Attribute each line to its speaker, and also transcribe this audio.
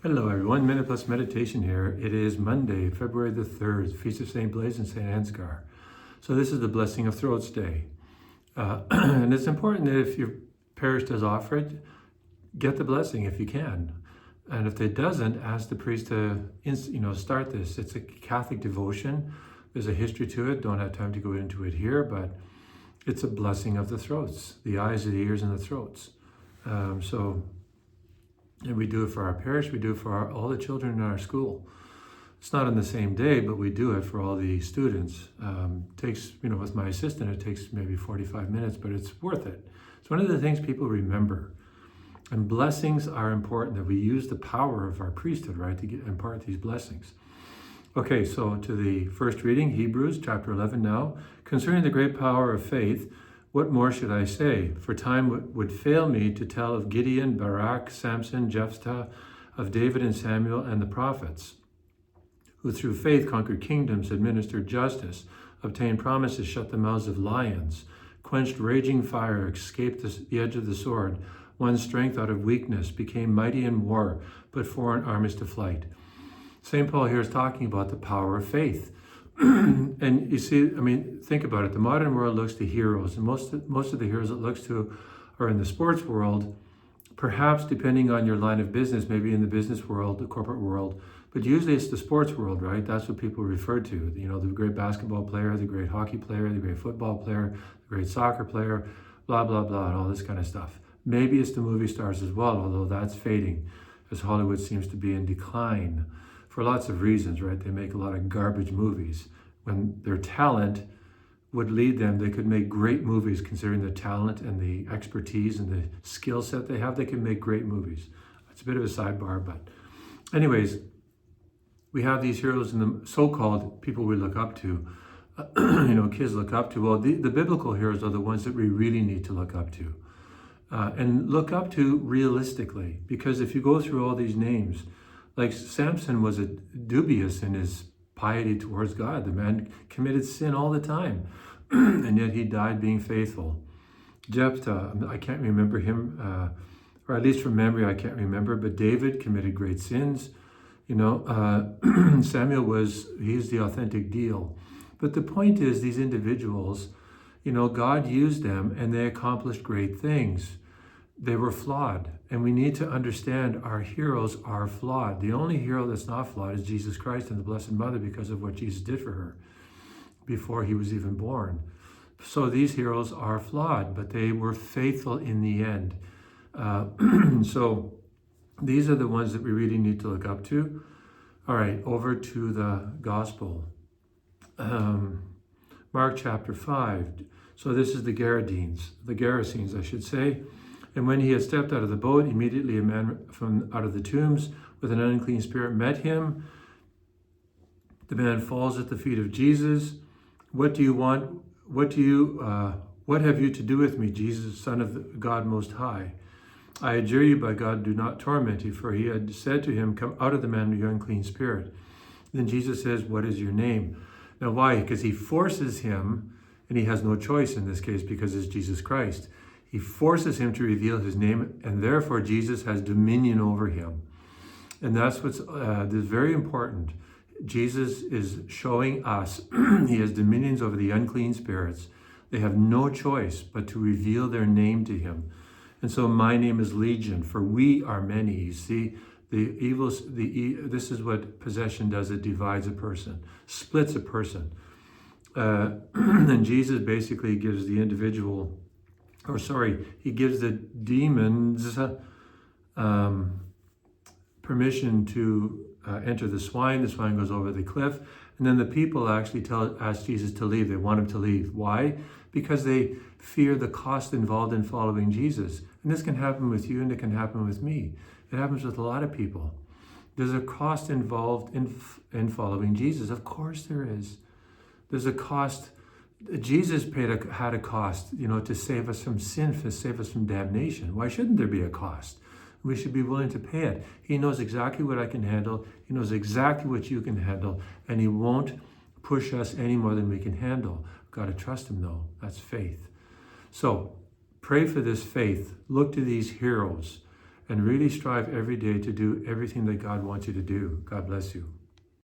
Speaker 1: Hello everyone, Minute Plus Meditation here. It is Monday, February the 3rd, Feast of St. Blaise and St. Ansgar. So this is the Blessing of Throats Day. And it's important that if your parish does offer it, get the blessing if you can. And if it doesn't, ask the priest to start this. It's a Catholic devotion. There's a history to it. Don't have time to go into it here, but it's a blessing of the throats, the eyes, the ears, and the throats. And we do it for our parish, we do it for all the children in our school. It's not on the same day, but we do it for all the students. Takes, with my assistant, it takes maybe 45 minutes, but it's worth it. It's one of the things people remember. And blessings are important, that we use the power of our priesthood, right, to impart these blessings. Okay, so to the first reading, Hebrews chapter 11 now. Concerning the great power of faith, what more should I say? For time would fail me to tell of Gideon, Barak, Samson, Jephthah, of David and Samuel and the prophets, who through faith conquered kingdoms, administered justice, obtained promises, shut the mouths of lions, quenched raging fire, escaped the edge of the sword, won strength out of weakness, became mighty in war, put foreign armies to flight. St. Paul here is talking about the power of faith. And you see, think about it. The modern world looks to heroes, and most of the heroes it looks to are in the sports world, perhaps depending on your line of business, maybe in the business world, the corporate world, but usually it's the sports world, right? That's what people refer to. The great basketball player, the great hockey player, the great football player, the great soccer player, blah, blah, blah, and all this kind of stuff. Maybe it's the movie stars as well, although that's fading, as Hollywood seems to be in decline. For lots of reasons, right? They make a lot of garbage movies. When their talent would lead them, they could make great movies considering the talent and the expertise and the skill set they have. They can make great movies. It's a bit of a sidebar, but anyways, we have these heroes in the so-called people we look up to, kids look up to. Well, the biblical heroes are the ones that we really need to look up to. And look up to realistically, because if you go through all these names, like Samson was dubious in his piety towards God. The man committed sin all the time, and yet he died being faithful. Jephthah, I can't remember him, or at least from memory I can't remember, but David committed great sins. Samuel he's the authentic deal. But the point is, these individuals, God used them and they accomplished great things. They were flawed, and we need to understand our heroes are flawed. The only hero that's not flawed is Jesus Christ and the Blessed Mother, because of what Jesus did for her before he was even born. So these heroes are flawed, but they were faithful in the end. So these are the ones that we really need to look up to. All right, over to the Gospel. Mark chapter 5. So this is the Gerasenes, I should say. And when he had stepped out of the boat, immediately a man from out of the tombs with an unclean spirit met him. The man falls at the feet of Jesus. What do you want? What have you to do with me, Jesus, Son of God Most High? I adjure you by God, do not torment him. For he had said to him, come out of the man, you unclean spirit. Then Jesus says, what is your name? Now why? Because he forces him, and he has no choice in this case because it's Jesus Christ. He forces him to reveal his name, and therefore Jesus has dominion over him. And that's what's very important. Jesus is showing us he has dominions over the unclean spirits. They have no choice but to reveal their name to him. And so my name is Legion, for we are many. You see, this is what possession does. It divides a person, splits a person. And Jesus basically gives the individual, he gives the demons permission to enter the swine. The swine goes over the cliff. And then the people actually ask Jesus to leave. They want him to leave. Why? Because they fear the cost involved in following Jesus. And this can happen with you, and it can happen with me. It happens with a lot of people. There's a cost involved in following Jesus. Of course there is. There's a cost. Jesus had a cost, to save us from sin, to save us from damnation. Why shouldn't there be a cost? We should be willing to pay it. He knows exactly what I can handle. He knows exactly what you can handle. And he won't push us any more than we can handle. We've got to trust him, though. That's faith. So pray for this faith. Look to these heroes and really strive every day to do everything that God wants you to do. God bless you.